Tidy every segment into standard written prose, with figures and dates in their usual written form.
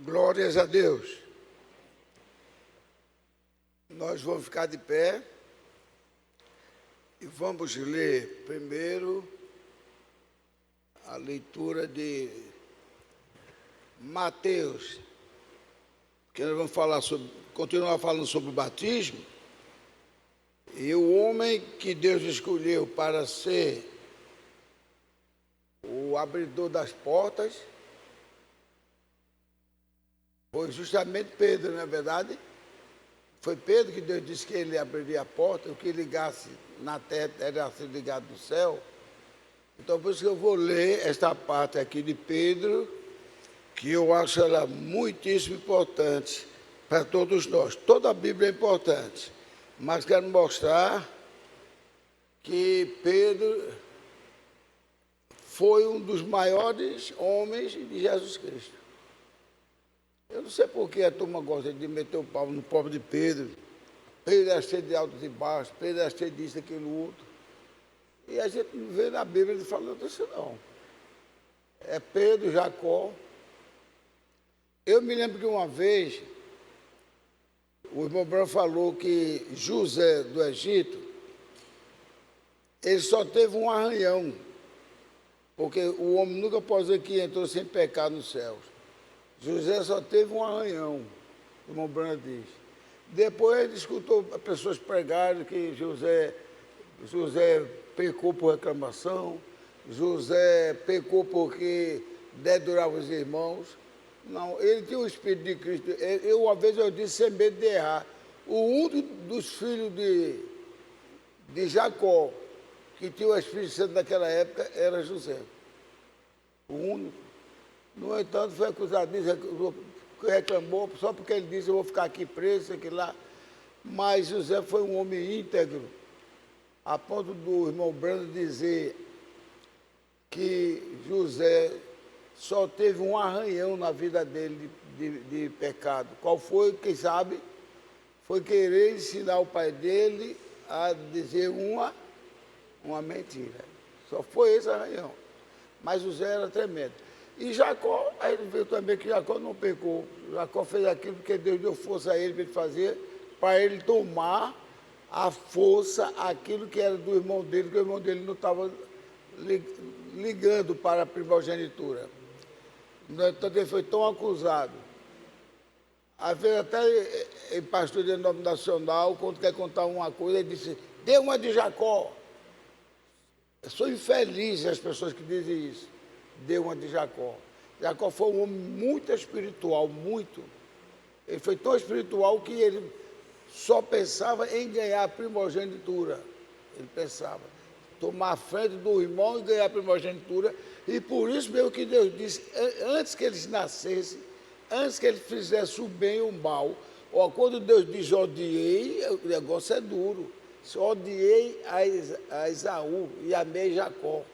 Glórias a Deus. Nós vamos ficar de pé e vamos ler primeiro a leitura de Mateus, que nós vamos continuar falando sobre o batismo, e o homem que Deus escolheu para ser o abridor das portas foi justamente Pedro, não é verdade? Foi Pedro que Deus disse que ele abriria a porta, o que ligasse na terra era ser ligado no céu. Então, por isso que eu vou ler esta parte aqui de Pedro, que eu acho ela muitíssimo importante para todos nós. Toda a Bíblia é importante, mas quero mostrar que Pedro foi um dos maiores homens de Jesus Cristo. Eu não sei por que a turma gosta de meter o pau no pobre de Pedro. Pedro era cheio de altos e baixos, Pedro era cheio disso, daquilo, outro. E a gente não vê na Bíblia ele falando disso, não. É Pedro, Jacó. Eu me lembro que uma vez, o irmão Branco falou que José do Egito, ele só teve um arranhão, porque o homem nunca pode dizer que entrou sem pecado nos céus. José só teve um arranhão, o irmão Branco diz. Depois ele escutou pessoas pregarem que José pecou por reclamação, José pecou porque dedurava os irmãos. Não, ele tinha o Espírito de Cristo. Uma vez eu disse, sem medo de errar, o único dos filhos de Jacó que tinha o Espírito Santo naquela época era José. O único. No entanto, foi acusado disso, reclamou, só porque ele disse, eu vou ficar aqui preso, aqui lá. Mas José foi um homem íntegro, a ponto do irmão Brando dizer que José só teve um arranhão na vida dele de pecado. Qual foi, quem sabe? Foi querer ensinar o pai dele a dizer uma mentira. Só foi esse arranhão. Mas José era tremendo. E Jacó, aí ele viu também que Jacó não pecou. Jacó fez aquilo porque Deus deu força a ele para ele fazer, para ele tomar a força, aquilo que era do irmão dele, que o irmão dele não estava ligando para a primogenitura. Então ele foi tão acusado. Às vezes até em pastor de nome nacional, quando quer contar uma coisa, ele disse, dê uma de Jacó. Eu sou infeliz as pessoas que dizem isso. Deu uma de Jacó. Jacó foi um homem muito espiritual, muito. Ele foi tão espiritual que ele só pensava em ganhar a primogenitura. Ele pensava, tomar a frente do irmão e ganhar a primogenitura. E por isso mesmo que Deus disse, antes que eles nascessem, antes que eles fizessem o bem ou o mal, ó, quando Deus diz odiei, o negócio é duro. Odiei a Esaú e amei Jacó.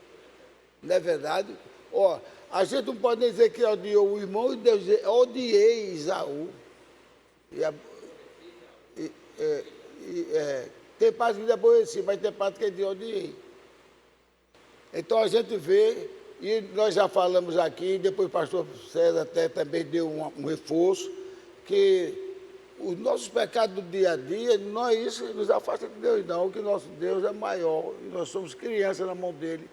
Não é verdade? Ó, a gente não pode nem dizer que odiou o irmão e Deus diz, odiei Esaú. Tem parte que ele aborreci, mas tem parte que ele odiei. Então a gente vê, e nós já falamos aqui, depois o pastor César até também deu um reforço, que os nossos pecados do dia a dia, não é isso que nos afasta de Deus, não, que nosso Deus é maior, e nós somos crianças na mão dele.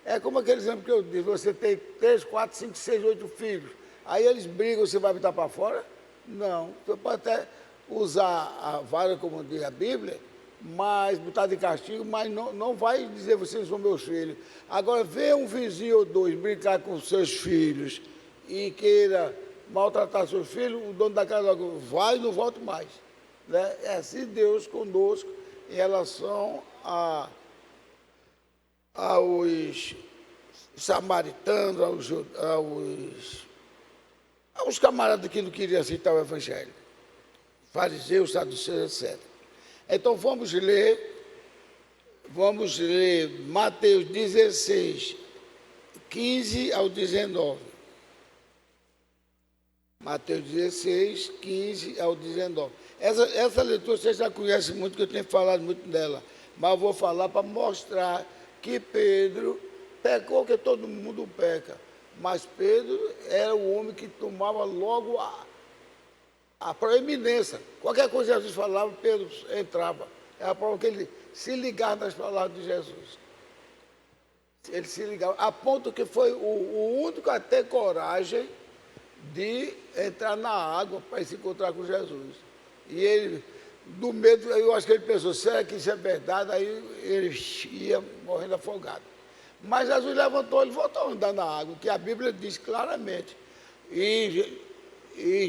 É como aquele exemplo que eu disse, você tem 3, 4, 5, 6, 8 filhos, aí eles brigam, você vai botar para fora? Não, você pode até usar a vara, como diz a Bíblia, mas botar de castigo, mas não vai dizer vocês são meus filhos. Agora, vê um vizinho ou dois brincar com seus filhos e queira maltratar seus filhos, o dono da casa logo vai e não volta mais. Né? É assim Deus conosco em relação aos samaritanos, aos camaradas que não queriam aceitar o Evangelho, fariseus, saduceus, etc. Então vamos ler Mateus 16, 15 ao 19. Mateus 16, 15 ao 19. Essa leitura você já conhece muito, que eu tenho falado muito dela, mas eu vou falar para mostrar que Pedro pecou, que todo mundo peca. Mas Pedro era o homem que tomava logo a proeminência. Qualquer coisa que Jesus falava, Pedro entrava. É a prova que ele se ligava nas palavras de Jesus. Ele se ligava, a ponto que foi o único a ter coragem de entrar na água para se encontrar com Jesus. E ele, do medo, eu acho que ele pensou, será que isso é verdade? Aí ele ia morrendo afogado. Mas Jesus levantou, ele voltou a andar na água, que a Bíblia diz claramente. E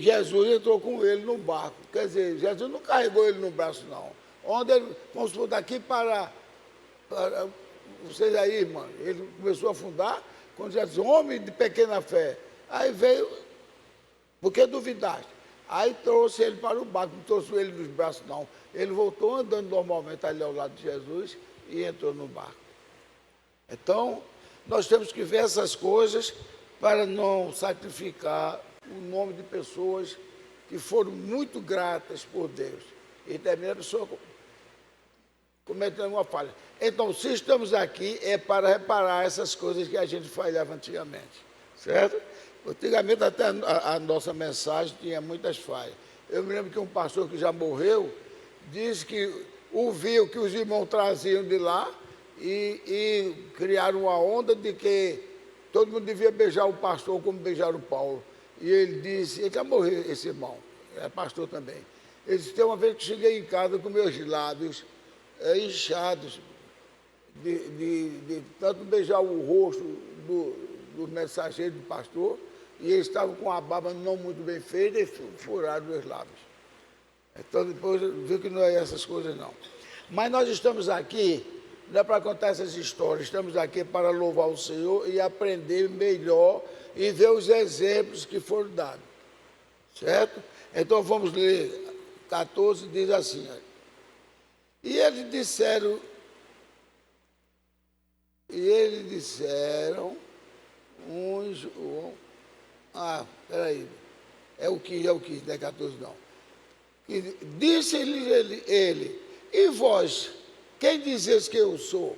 Jesus entrou com ele no barco. Quer dizer, Jesus não carregou ele no braço, não. Onde ele, vamos supor, daqui para vocês aí, irmão, ele começou a afundar, quando Jesus, homem de pequena fé. Aí veio, porque duvidaste? Aí trouxe ele para o barco, não trouxe ele nos braços, não. Ele voltou andando normalmente ali ao lado de Jesus e entrou no barco. Então, nós temos que ver essas coisas para não sacrificar o nome de pessoas que foram muito gratas por Deus. E termina a pessoa cometendo uma falha. Então, se estamos aqui, é para reparar essas coisas que a gente falhava antigamente, certo? Antigamente, até a nossa mensagem tinha muitas falhas. Eu me lembro que um pastor que já morreu disse que ouviu que os irmãos traziam de lá e criaram uma onda de que todo mundo devia beijar o pastor como beijaram o Paulo. E ele disse, ele já morreu, esse irmão, é pastor também. Ele disse, tem uma vez que cheguei em casa com meus lábios inchados, de tanto beijar o rosto do mensageiro, do pastor, e eles estavam com a barba não muito bem feita e furaram os lábios. Então depois viu que não é essas coisas não. Mas nós estamos aqui, não é para contar essas histórias, estamos aqui para louvar o Senhor e aprender melhor e ver os exemplos que foram dados. Certo? Então vamos ler 14, diz assim. E eles disseram, uns... peraí, é o 15, não é 14 não. Disse-lhe ele, e vós, quem dizes que eu sou?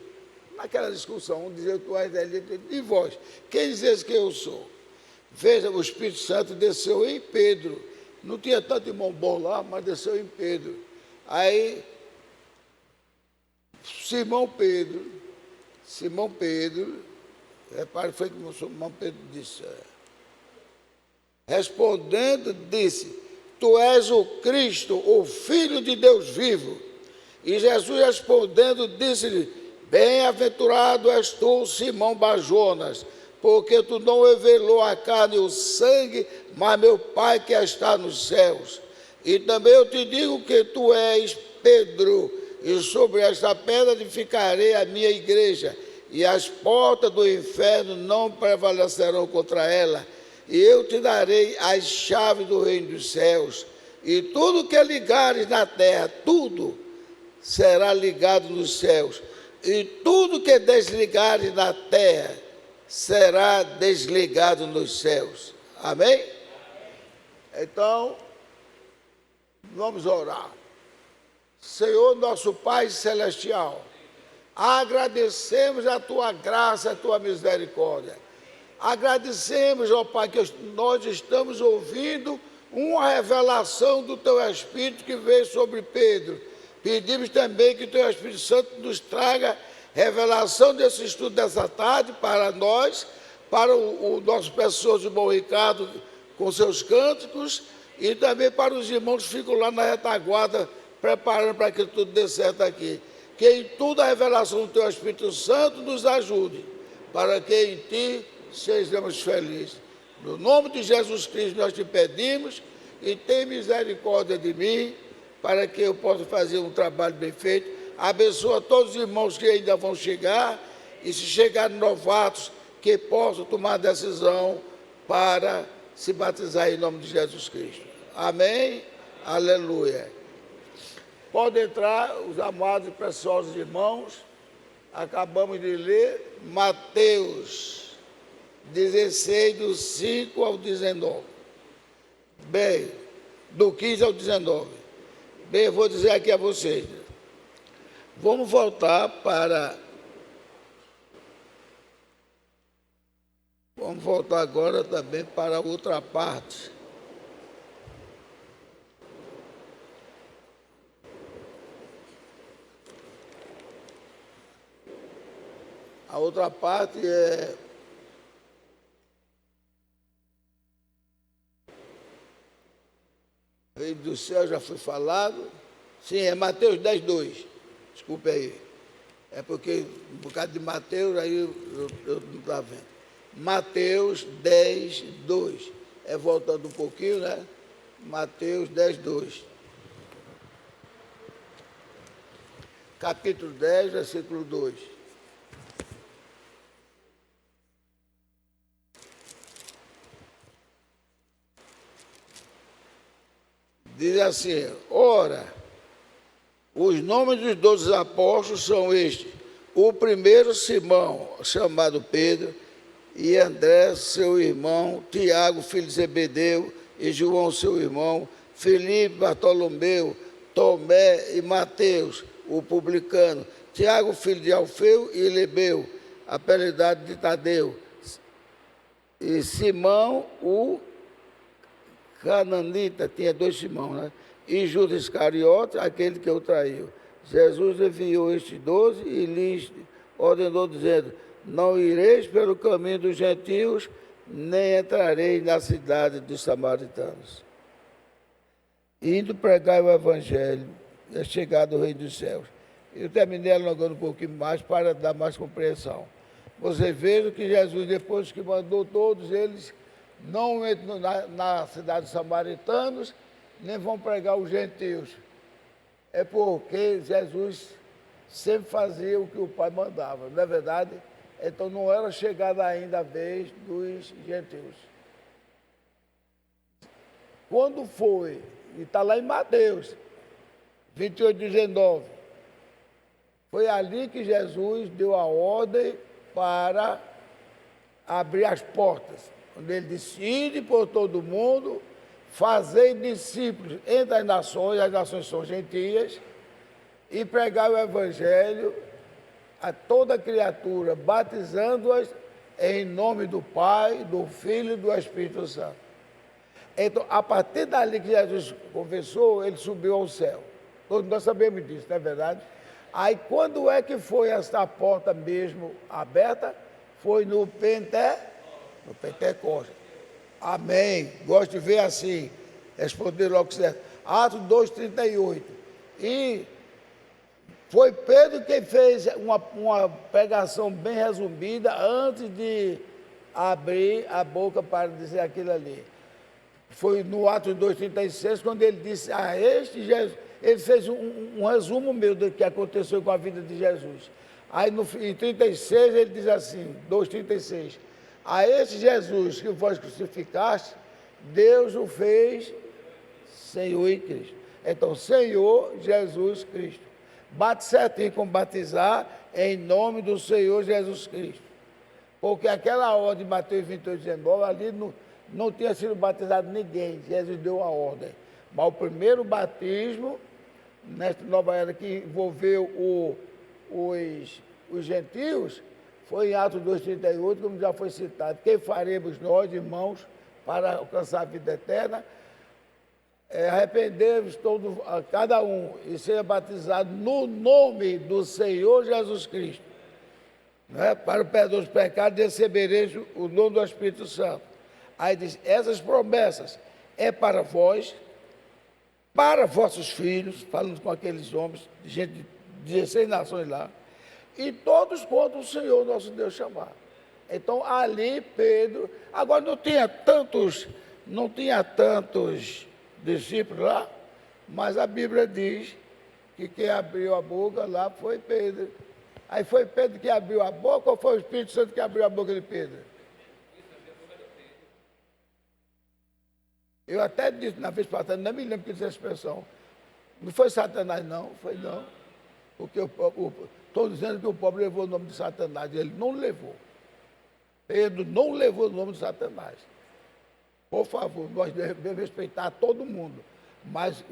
Naquela discussão, um dizia, tu és Elias, e vós, quem dizes que eu sou? Veja, o Espírito Santo desceu em Pedro, não tinha tanto irmão bom lá, mas desceu em Pedro. Aí, Simão Pedro, repare, foi como Simão Pedro disse, respondendo, disse, tu és o Cristo, o Filho de Deus vivo. E Jesus respondendo, disse-lhe, bem-aventurado és tu, Simão Barjonas, porque tu não revelou a carne e o sangue, mas meu Pai que está nos céus. E também eu te digo que tu és Pedro, e sobre esta pedra edificarei a minha igreja, e as portas do inferno não prevalecerão contra ela. E eu te darei as chaves do reino dos céus, e tudo que ligares na terra, tudo será ligado nos céus, e tudo que desligares na terra, será desligado nos céus. Amém? Então, vamos orar. Senhor nosso Pai Celestial, agradecemos a Tua graça, a Tua misericórdia. Agradecemos, ó Pai, que nós estamos ouvindo uma revelação do Teu Espírito que veio sobre Pedro. Pedimos também que o Teu Espírito Santo nos traga revelação desse estudo dessa tarde para nós, para o nosso precioso irmão Ricardo com seus cânticos e também para os irmãos que ficam lá na retaguarda preparando para que tudo dê certo aqui. Que em tudo a revelação do Teu Espírito Santo nos ajude, para que em Ti sejamos felizes. No nome de Jesus Cristo nós te pedimos e tem misericórdia de mim, para que eu possa fazer um trabalho bem feito. Abençoa todos os irmãos que ainda vão chegar e se chegarem novatos, que possam tomar a decisão para se batizar em nome de Jesus Cristo. Amém? Aleluia. Podem entrar os amados e preciosos irmãos. Acabamos de ler Mateus 16, do 5 ao 19. Bem, do 15 ao 19. Bem, eu vou dizer aqui a vocês. Vamos voltar para Vamos voltar agora também para outra parte. A outra parte é Reino do Céu, já foi falado. Sim, é Mateus 10, 2. Desculpe aí. É porque um bocado de Mateus, aí eu não estava vendo. Mateus 10, 2. É voltando um pouquinho, né? Mateus 10, 2. Capítulo 10, versículo 2. Diz assim: ora, os nomes dos 12 apóstolos são estes. O primeiro, Simão, chamado Pedro, e André, seu irmão, Tiago, filho de Zebedeu, e João, seu irmão, Filipe, Bartolomeu, Tomé e Mateus, o publicano, Tiago, filho de Alfeu, e Lebeu, apelidado de Tadeu, e Simão, o cananita, tinha 2 Simão, né? E Judas Iscariote, aquele que o traiu. Jesus enviou estes 12 e lhes ordenou, dizendo: não ireis pelo caminho dos gentios, nem entrareis na cidade dos samaritanos. Indo pregar o evangelho, é chegado o Reino dos Céus. Eu terminei alongando um pouquinho mais para dar mais compreensão. Vocês vejam que Jesus, depois que mandou todos eles, não entram na cidade dos samaritanos, nem vão pregar os gentios. É porque Jesus sempre fazia o que o Pai mandava, não é verdade? Então não era chegada ainda a vez dos gentios. Quando foi, e está lá em Mateus 28, 19, foi ali que Jesus deu a ordem para abrir as portas. Quando ele disse: ide por todo mundo, fazei discípulos entre as nações são gentias, e pregar o evangelho a toda criatura, batizando-as em nome do Pai, do Filho e do Espírito Santo. Então, a partir dali que Jesus confessou, ele subiu ao céu. Todos nós sabemos disso, não é verdade? Aí, quando é que foi essa porta mesmo aberta? Foi no Pentecostes. Amém. Gosto de ver assim, responder logo certo. Atos 2,38. E foi Pedro quem fez uma pregação bem resumida antes de abrir a boca para dizer aquilo ali. Foi no Atos 2,36, quando ele disse a este Jesus, ele fez um resumo meu do que aconteceu com a vida de Jesus. Aí em 36 ele diz assim, 2,36, a este Jesus que vós crucificaste, Deus o fez Senhor e Cristo. Então, Senhor Jesus Cristo. Bate certinho com batizar em nome do Senhor Jesus Cristo. Porque aquela ordem de Mateus 28, 19, ali não tinha sido batizado ninguém. Jesus deu a ordem. Mas o primeiro batismo, nesta nova era que envolveu os gentios, foi em Atos 2,38, como já foi citado. Quem faremos nós, irmãos, para alcançar a vida eterna? Arrependemos todos, a cada um, e seja batizado no nome do Senhor Jesus Cristo, né? Para o perdão dos pecados, recebereis o dom do Espírito Santo. Aí diz: essas promessas é para vós, para vossos filhos, falando com aqueles homens, gente de 16 nações lá, e todos quanto o Senhor nosso Deus chamar. Então ali Pedro, agora não tinha tantos discípulos lá, mas a Bíblia diz que quem abriu a boca lá foi Pedro. Aí foi Pedro que abriu a boca ou foi o Espírito Santo que abriu a boca de Pedro? Eu até disse na vez passada, não me lembro que disse essa expressão. Não foi Satanás, não, foi não. Porque estou dizendo que o pobre levou o nome de Satanás, ele não levou. Pedro não levou o nome de Satanás. Por favor, nós devemos respeitar todo mundo. Mas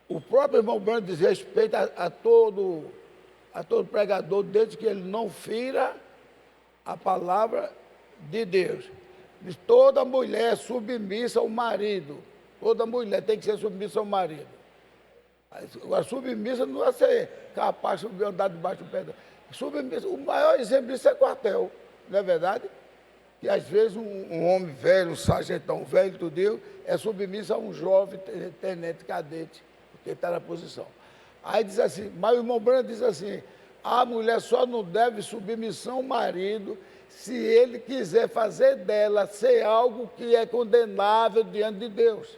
o próprio irmão Branco diz respeito a todo pregador, desde que ele não fira a palavra de Deus. Diz, toda mulher submissa ao marido. Toda mulher tem que ser submissa ao marido. Agora, submissa não vai ser capaz de andar debaixo do pé. Submissa, o maior exemplo disso é quartel, não é verdade? Que às vezes um homem velho, um sargentão velho, tudo, é submisso a um jovem tenente cadete, porque está na posição. Aí diz assim, mas o irmão Branco diz assim, a mulher só não deve submissão ao marido se ele quiser fazer dela ser algo que é condenável diante de Deus.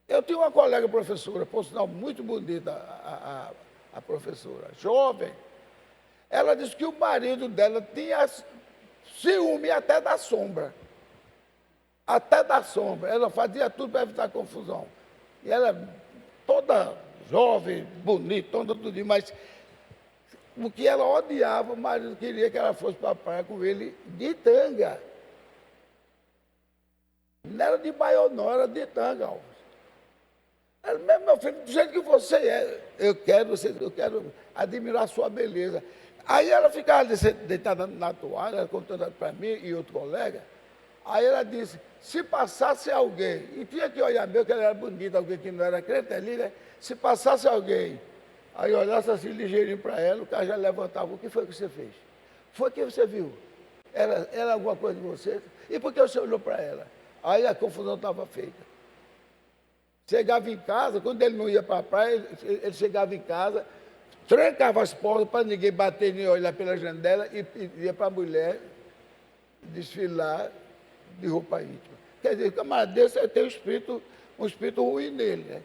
Eu tinha uma colega professora, por sinal muito bonita, a professora, jovem. Ela disse que o marido dela tinha ciúme até da sombra. Até da sombra. Ela fazia tudo para evitar confusão. E ela, toda jovem, bonita, toda tudo, mas o que ela odiava, o marido queria que ela fosse para a praia com ele de tanga. Não era de baiô, não, era de tanga, Alves. Ela, meu filho, do jeito que você é, eu quero admirar a sua beleza. Aí ela ficava deitada na toalha, ela contando para mim e outro colega. Aí ela disse, se passasse alguém, e tinha que olhar mesmo que ela era bonita, alguém que não era crente ali, né? Se passasse alguém, aí olhasse assim ligeirinho para ela, o cara já levantava, o que foi que você fez? Foi o que você viu? Era alguma coisa de você? E por que você olhou para ela? Aí a confusão estava feita. Chegava em casa, quando ele não ia para a praia, ele chegava em casa, trancava as portas para ninguém bater nem olhar pela janela e ia para a mulher desfilar de roupa íntima. Quer dizer, o camarada desse tem um espírito ruim nele, né?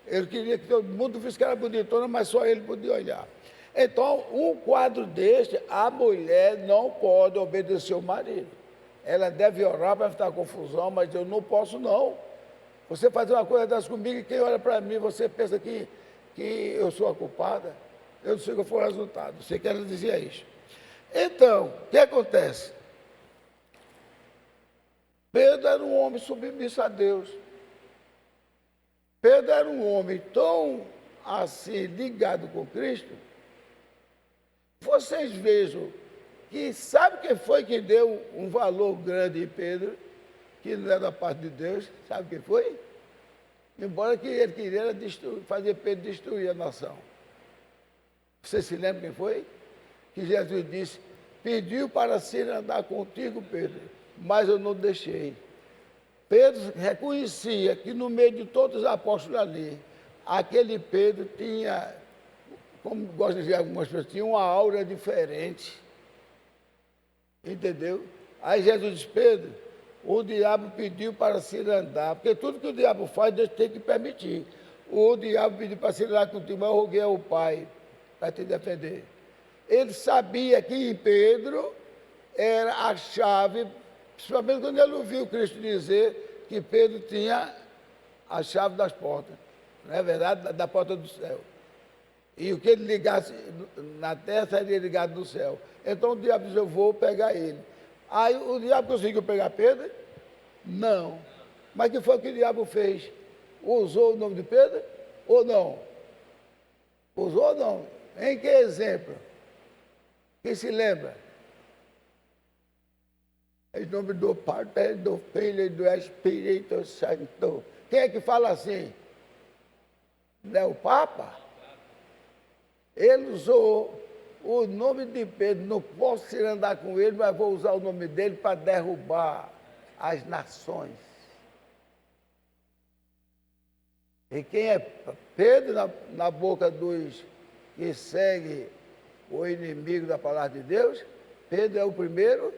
Ele queria que todo mundo visse que era bonitona, mas só ele podia olhar. Então, um quadro deste, a mulher não pode obedecer o marido. Ela deve orar para evitar confusão, mas eu não posso não. Você fazer uma coisa dessa comigo e quem olha para mim, você pensa que eu sou a culpada? Eu não sei qual foi o resultado. Eu sei que ela dizia isso. Então, o que acontece? Pedro era um homem submisso a Deus. Pedro era um homem tão assim ligado com Cristo. Vocês vejam que sabe quem foi que deu um valor grande em Pedro, que não era da parte de Deus? Sabe quem foi? Embora que ele queria fazer Pedro destruir a nação. Você se lembra quem foi? Que Jesus disse, pediu para se andar contigo, Pedro, mas eu não deixei. Pedro reconhecia que no meio de todos os apóstolos ali, aquele Pedro tinha, como gosta de dizer algumas pessoas, tinha uma aura diferente. Entendeu? Aí Jesus disse, Pedro, o diabo pediu para se andar, porque tudo que o diabo faz, Deus tem que permitir. O diabo pediu para se andar contigo, mas eu roguei ao Pai para te defender. Ele sabia que em Pedro era a chave, principalmente quando ele ouviu Cristo dizer que Pedro tinha a chave das portas, não é verdade? Da porta do céu. E o que ele ligasse na terra seria ligado no céu. Então o diabo disse, eu vou pegar ele. Aí o diabo conseguiu pegar Pedro? Não. Mas o que foi que o diabo fez? Usou o nome de Pedro ou não? Usou ou não? Em que exemplo? Quem se lembra? Em nome do Pai, do Filho e do Espírito Santo. Quem é que fala assim? Não é o Papa? Ele usou o nome de Pedro, não posso ir andar com ele, mas vou usar o nome dele para derrubar as nações. E quem é Pedro na boca dos que seguem o inimigo da palavra de Deus? Pedro é o primeiro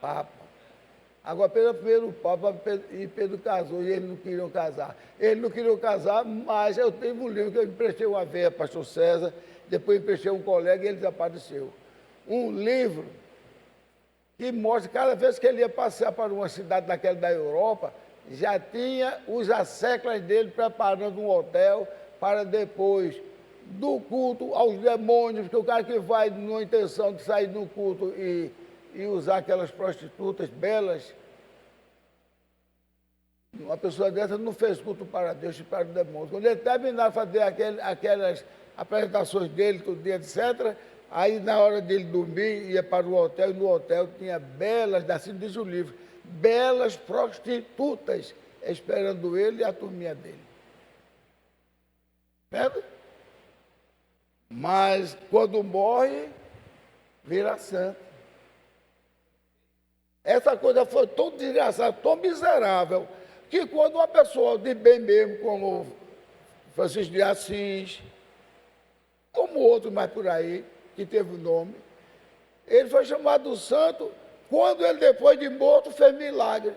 Papa. Agora, Pedro é o primeiro Papa e Pedro casou e eles não queriam casar. Eles não queriam casar, mas eu tenho um livro que eu emprestei uma vez a pastor César, depois emprestei um colega e ele desapareceu. Um livro que mostra, cada vez que ele ia passear para uma cidade daquela da Europa, já tinha os asseclas dele preparando um hotel para depois do culto aos demônios, porque o cara que vai numa intenção de sair do culto e usar aquelas prostitutas belas, uma pessoa dessa não fez culto para Deus e para os demônios. Quando ele terminar de fazer aquelas apresentações dele, tudo dia, etc., Aí, na hora dele dormir, ia para o hotel, e no hotel tinha belas, assim diz o livro, belas prostitutas esperando ele e a turminha dele. Entende? Mas, quando morre, vira santo. Essa coisa foi tão desgraçada, tão miserável, que quando uma pessoa de bem mesmo, como Francisco de Assis, como outro mais por aí, que teve o nome, ele foi chamado santo quando ele, depois de morto, fez milagre.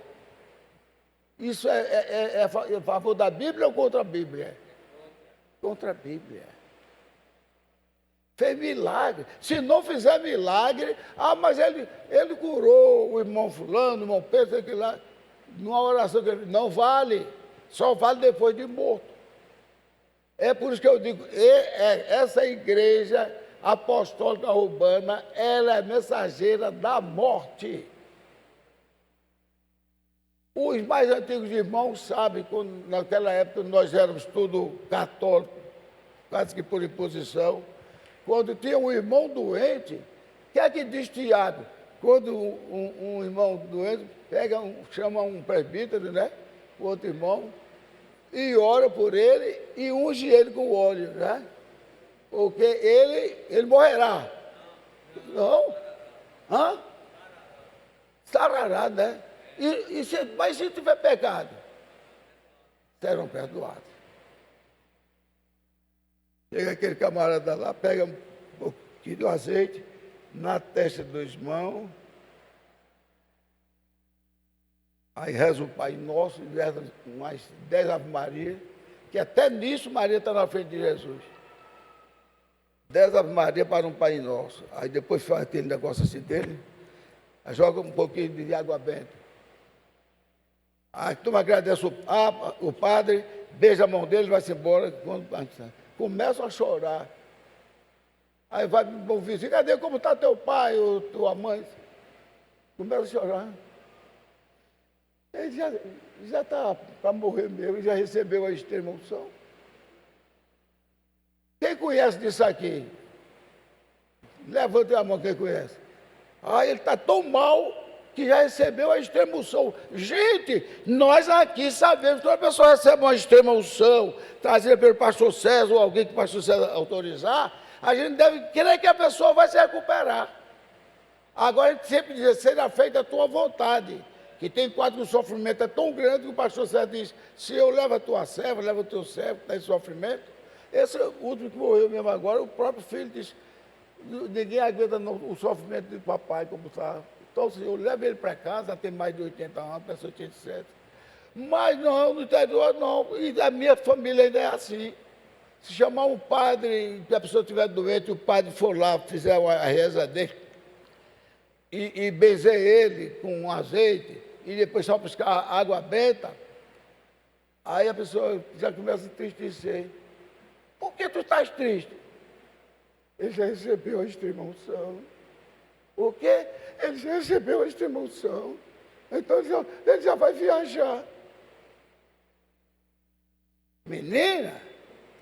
Isso é a favor da Bíblia ou contra a Bíblia? Contra a Bíblia. Fez milagre. Se não fizer milagre, mas ele curou o irmão fulano, o irmão Pedro, aquele lá, numa oração que ele não vale, só vale depois de morto. É por isso que eu digo, essa igreja apostólica urbana, ela é mensageira da morte. Os mais antigos irmãos sabem, quando, naquela época nós éramos tudo católicos, quase que por imposição, quando tinha um irmão doente, o que é que diz Tiago? Quando um irmão doente chama um presbítero, né? O outro irmão, e ora por ele e unge ele com óleo, né? Porque ele morrerá. Não? Hã? Sarará, né? Mas se tiver pecado, serão perdoados. Chega aquele camarada lá, pega um pouquinho de azeite na testa dos irmãos, aí reza o Pai Nosso, e reza mais 10 Ave Maria, que até nisso Maria está na frente de Jesus. 10 Ave Maria para um Pai Nosso. Aí depois faz aquele negócio assim dele, aí joga um pouquinho de água benta. Aí tu agradece o padre, beija a mão dele, vai-se embora. Começa a chorar. Aí vai para o vizinho, cadê como está teu pai ou tua mãe? Começa a chorar. Ele já está para morrer mesmo, já recebeu a extrema unção. Quem conhece disso aqui? Levante a mão, quem conhece. Ele está tão mal que já recebeu a extrema unção. Gente, nós aqui sabemos que quando a pessoa recebe uma extrema unção, trazida pelo pastor César ou alguém que o pastor César autorizar, a gente deve crer que a pessoa vai se recuperar. Agora a gente sempre diz, seja feita a tua vontade. Que tem quadro que o sofrimento é tão grande que o pastor César diz, se eu levo a tua serva, levo o teu servo que está em sofrimento. Esse último que morreu mesmo agora, o próprio filho diz, ninguém aguenta o sofrimento do papai como está. Então, eu levo ele para casa, já tem mais de 80 anos, pessoa 87. Mas não, no interior não. E a minha família ainda é assim. Se chamar um padre, se a pessoa estiver doente, o padre for lá, fizer a reza dele, e benzer ele com um azeite, e depois só buscar água benta, aí a pessoa já começa a entristecer. Por que tu estás triste? Ele já recebeu a extrema unção. O quê? Ele já recebeu a extrema unção. Então ele já vai viajar. Menina,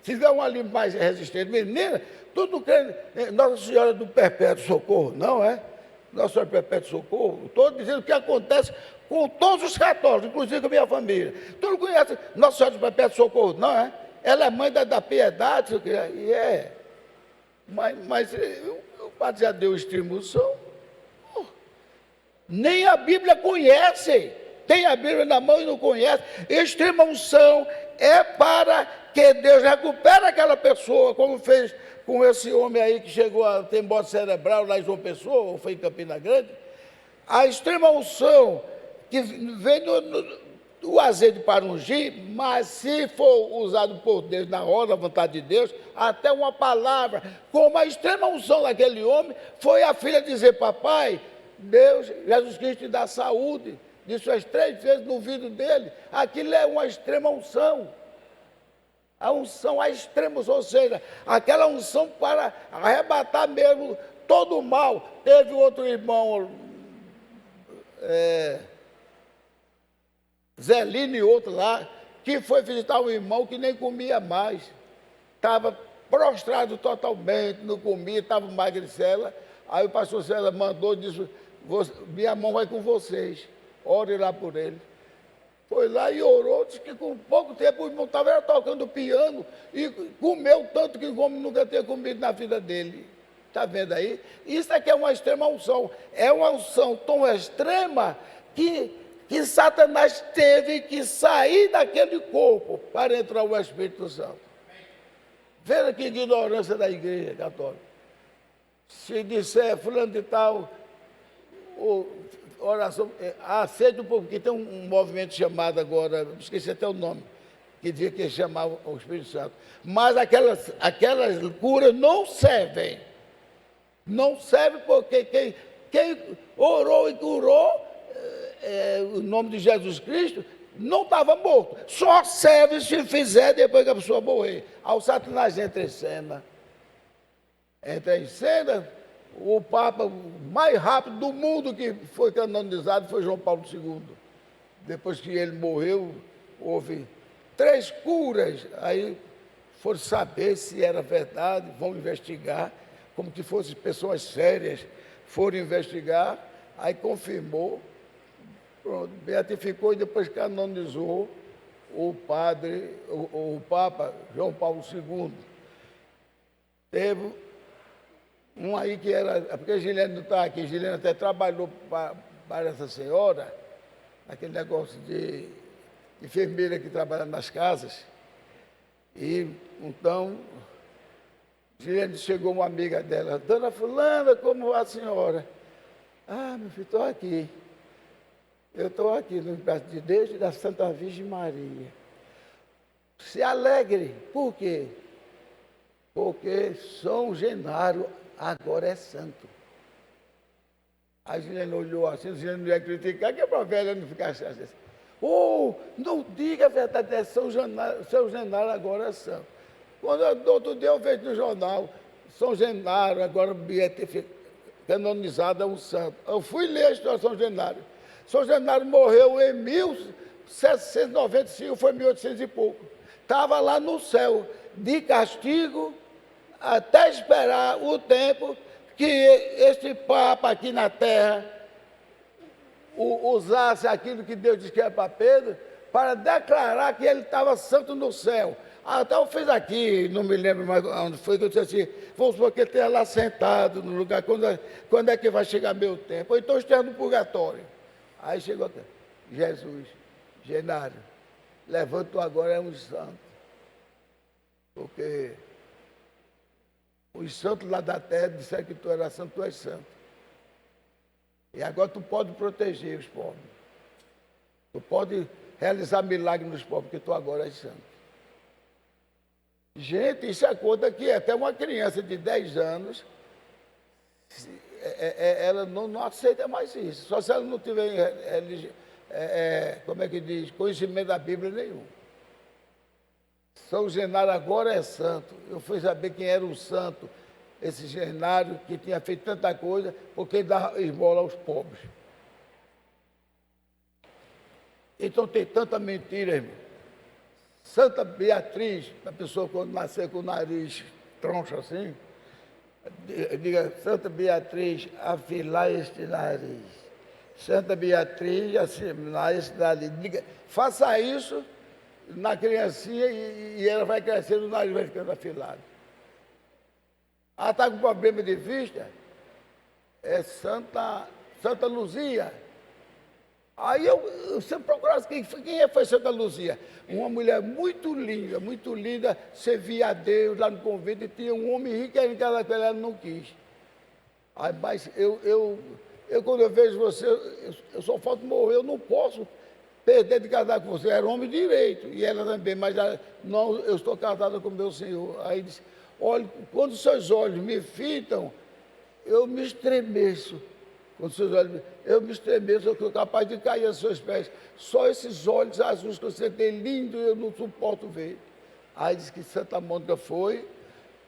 se der uma língua mais resistente, menina, tudo crendo. Nossa Senhora do Perpétuo Socorro, não é? Nossa Senhora do Perpétuo Socorro. Estou dizendo o que acontece com todos os católicos, inclusive com a minha família. Tu não conhece Nossa Senhora do Perpétuo Socorro, não é? Ela é mãe da piedade, e é. Mas o padre já deu extrema unção. Nem a Bíblia conhece. Tem a Bíblia na mão e não conhece. Extrema unção é para que Deus recupere aquela pessoa, como fez com esse homem aí que chegou a ter morte cerebral lá em João Pessoa, ou foi em Campina Grande. A extrema unção que vem do azeite para ungir, mas se for usado por Deus na hora da vontade de Deus, até uma palavra, como a extrema unção daquele homem, foi a filha dizer, papai, Deus, Jesus Cristo te dá saúde, disse as 3 vezes no ouvido dele, aquilo é uma extrema unção. A unção, a extrema unção, ou seja, aquela unção para arrebatar mesmo todo o mal. Teve outro irmão, Zelino e outro lá, que foi visitar um irmão que nem comia mais. Estava prostrado totalmente, não comia, estava magricela. Aí o pastor Cela mandou, disse, minha mão vai com vocês, ore lá por ele. Foi lá e orou, disse que com pouco tempo o irmão estava tocando piano e comeu tanto que como nunca tinha comido na vida dele. Está vendo aí? Isso aqui é uma extrema unção. É uma unção tão extrema que Satanás teve que sair daquele corpo para entrar o Espírito Santo. Veja que ignorância da igreja católica. Se disser fulano de tal, oração, aceita um pouco, porque tem um movimento chamado agora, esqueci até o nome, que dizia que chamava o Espírito Santo. Mas aquelas curas não servem. Não serve porque quem orou e curou o nome de Jesus Cristo não estava morto. Só serve se fizer depois que a pessoa morrer. Aí o Satanás entra em cena. Entra em cena, o Papa mais rápido do mundo que foi canonizado foi João Paulo II. Depois que ele morreu, houve 3 curas. Aí foram saber se era verdade, vão investigar, como que fossem pessoas sérias, foram investigar, aí confirmou, pronto, beatificou e depois canonizou o padre, o Papa João Paulo II. Teve um aí que era, porque a Gilene não está aqui, a Gilene até trabalhou para essa senhora, aquele negócio de enfermeira que trabalha nas casas, e então, Gilene chegou uma amiga dela, dona fulana, como vai a senhora? Ah, meu filho, estou aqui. Eu estou aqui no braço de Deus e da Santa Virgem Maria. Se alegre, por quê? Porque São Genaro agora é santo. A Gilene olhou assim, a Gilene não ia criticar, que é para a velha não ficar assim. Oh, não diga a verdade, é São Genaro agora é santo. Quando outro dia eu vejo no jornal, São Genaro agora canonizado é um santo. Eu fui ler a história de São Genaro. São Genaro morreu em 1795, foi 1800 e pouco. Estava lá no céu, de castigo, até esperar o tempo que este Papa aqui na terra usasse aquilo que Deus disse que era para Pedro, para declarar que ele estava santo no céu. Até eu fiz aqui, não me lembro mais onde foi, que eu disse assim, vamos supor que ele esteja lá sentado no lugar, quando é que vai chegar meu tempo? Ou então esteja no purgatório. Aí chegou aqui, Jesus, Genaro, levanta agora, é um santo. Porque os santos lá da terra disseram que tu era santo, tu és santo. E agora tu pode proteger os pobres. Tu pode realizar milagres nos pobres, porque tu agora és santo. Gente, isso é conta que até uma criança de 10 anos, ela não aceita mais isso. Só se ela não tiver, como é que diz, conhecimento da Bíblia nenhum. São Genaro agora é santo. Eu fui saber quem era o santo, esse Genaro que tinha feito tanta coisa, porque ele dava esmola aos pobres. Então tem tanta mentira, irmão. Santa Beatriz, a pessoa quando nascer com o nariz troncho assim, diga, Santa Beatriz, afilai este nariz. Santa Beatriz, afilai este nariz. Diga, faça isso na criancinha e ela vai crescendo, o nariz vai ficando afilado. Ela está com problema de vista, é Santa Luzia. Aí eu sempre procurava quem foi Santa Luzia. Uma mulher muito linda, servia a Deus lá no convento e tinha um homem rico que ela não quis. Aí, mas quando eu vejo você, eu só falta morrer, eu não posso perder de casar com você. Era homem direito, e ela também, mas não, eu estou casada com meu Senhor. Aí disse, olha, quando seus olhos me fitam, eu me estremeço. Quando seus olhos, eu me estremeço, eu sou capaz de cair aos seus pés. Só esses olhos azuis que você tem lindo, eu não suporto ver. Aí disse que Santa Mônica foi,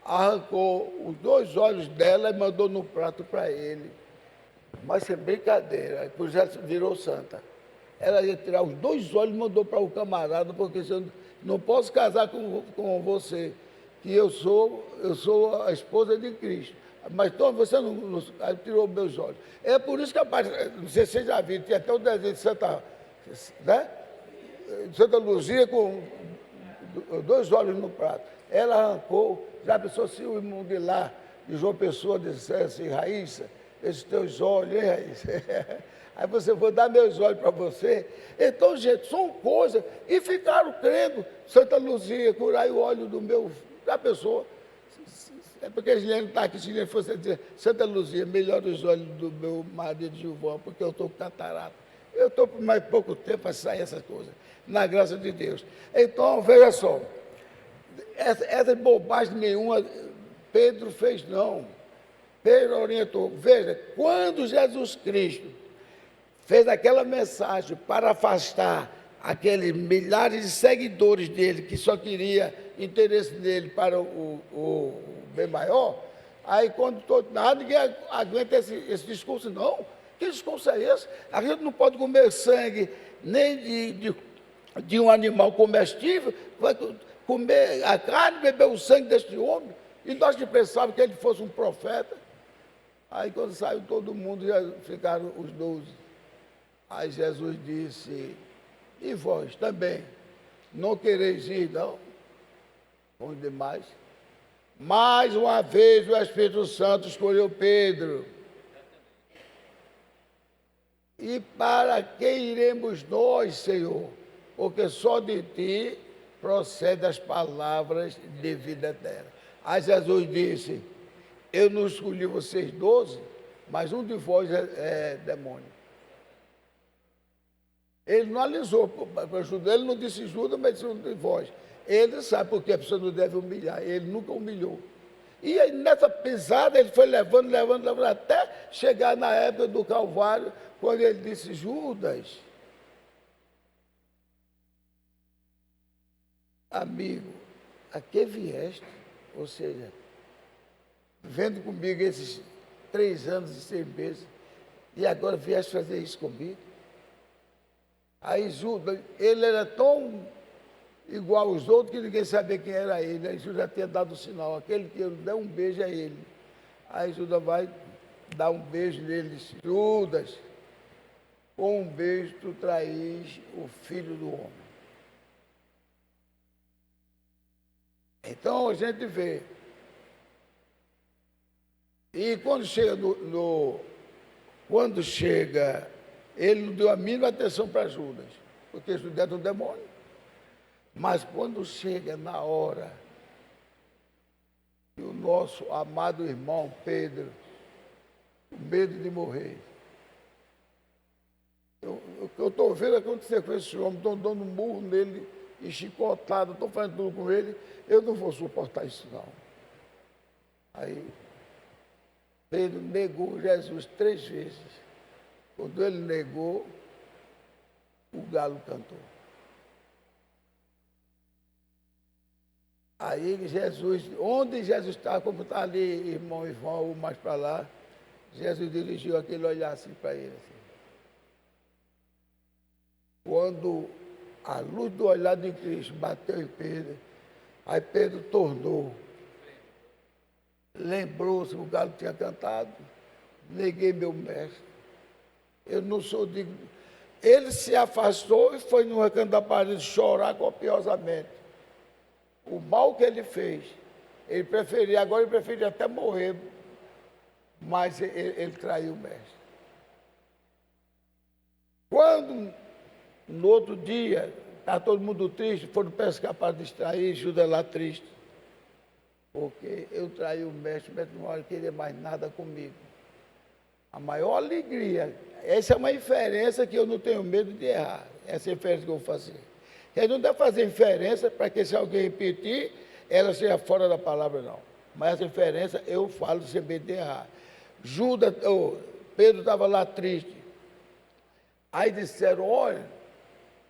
arrancou os 2 olhos dela e mandou no prato para ele. Mas é brincadeira, depois já virou santa. Ela ia tirar os 2 olhos e mandou para o camarada, porque eu não posso casar com você, que eu sou a esposa de Cristo. Mas então você não tirou meus olhos. É por isso que a parte, não sei se você já viu, tem até o desenho de Santa, né? Santa Luzia com 2 olhos no prato. Ela arrancou, já pensou se o irmão de lá, de João Pessoa, dissesse, Raíssa, esses teus olhos, hein, Raíssa? Aí você, vou dar meus olhos para você. Então, gente, são coisas. E ficaram crendo. Santa Luzia, curai o óleo do meu. Da pessoa. É porque a Gilene está aqui, se Gilene fosse dizer, Santa Luzia, melhor os olhos do meu marido Gilvão, porque eu estou com catarata. Eu estou por mais pouco tempo para sair essas coisas, na graça de Deus. Então, veja só, essa bobagem nenhuma Pedro fez, não. Pedro orientou. Veja, quando Jesus Cristo fez aquela mensagem para afastar aqueles milhares de seguidores dele, que só queria interesse dele para o bem maior, aí quando ninguém aguenta esse discurso, não. Que discurso é esse? A gente não pode comer sangue nem de um animal comestível, vai comer a carne, beber o sangue deste homem, e nós que pensávamos que ele fosse um profeta. Aí quando saiu todo mundo, já ficaram os 12. Aí Jesus disse, e vós também, não quereis ir, não? Bom demais. Mais uma vez o Espírito Santo escolheu Pedro. E para quem iremos nós, Senhor? Porque só de ti procedem as palavras de vida eterna. Aí Jesus disse, eu não escolhi vocês 12, mas um de vós é demônio. Ele não alisou para Judas, ele não disse Judas, mas disse um de vós. Ele sabe porque a pessoa não deve humilhar, ele nunca humilhou. E aí, nessa pisada, ele foi levando, até chegar na época do Calvário, quando ele disse, Judas, amigo, a que vieste? Ou seja, vendo comigo esses 3 anos e 6 meses, e agora vieste fazer isso comigo? Aí Judas, ele era tão igual aos outros que ninguém sabia quem era ele. Aí Judas já tinha dado o sinal, aquele que eu der um beijo a ele. Aí Judas vai dar um beijo nele e diz, Judas, com um beijo tu traís o Filho do Homem. Então a gente vê. E quando chega quando chega, ele não deu a mínima atenção para Judas, porque Judas era um demônio. Mas quando chega na hora que o nosso amado irmão Pedro, com medo de morrer, eu estou vendo acontecer com esse homem, estou dando um murro nele, e chicotado, estou fazendo tudo com ele, eu não vou suportar isso não. Aí Pedro negou Jesus 3 vezes. Quando ele negou, o galo cantou. Aí Jesus, onde Jesus estava, como está ali, irmão Ivan, ou mais para lá, Jesus dirigiu aquele olhar assim para ele. Assim. Quando a luz do olhar de Cristo bateu em Pedro, aí Pedro tornou. Lembrou-se que o galo tinha cantado, neguei meu mestre. Eu não sou digno. Ele se afastou e foi no recanto da parede chorar copiosamente. O mal que ele fez, agora ele preferia até morrer, mas ele traiu o mestre. Quando, no outro dia, está todo mundo triste, foram pescar para distrair, Judas lá triste. Porque eu traí o mestre não queria mais nada comigo. A maior alegria, essa é uma inferência que eu não tenho medo de errar, essa inferência que eu vou fazer. Ele não deve fazer inferência para que se alguém repetir, ela seja fora da palavra, não. Mas essa inferência eu falo sem medo de errar. Pedro estava lá triste. Aí disseram, olha,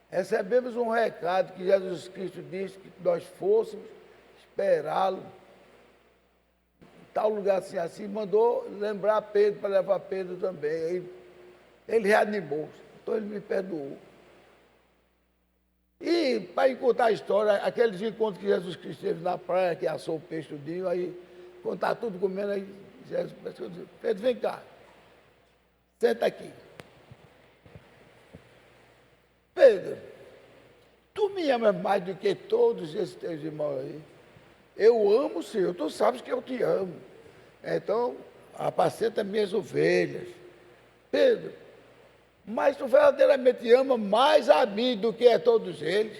recebemos um recado que Jesus Cristo disse que nós fôssemos esperá-lo tal lugar assim, mandou lembrar Pedro para levar Pedro também. Ele reanimou, então ele me perdoou. E Aí, para contar a história, aqueles encontros que Jesus Cristo teve na praia, que assou o peixe tudinho, aí, quando está tudo comendo, aí Jesus disse, Pedro, vem cá, senta aqui. Pedro, tu me amas mais do que todos esses teus irmãos aí? Eu amo o Senhor, tu sabes que eu te amo. Então, apacenta minhas ovelhas. Pedro, mas tu verdadeiramente ama mais a mim do que a todos eles?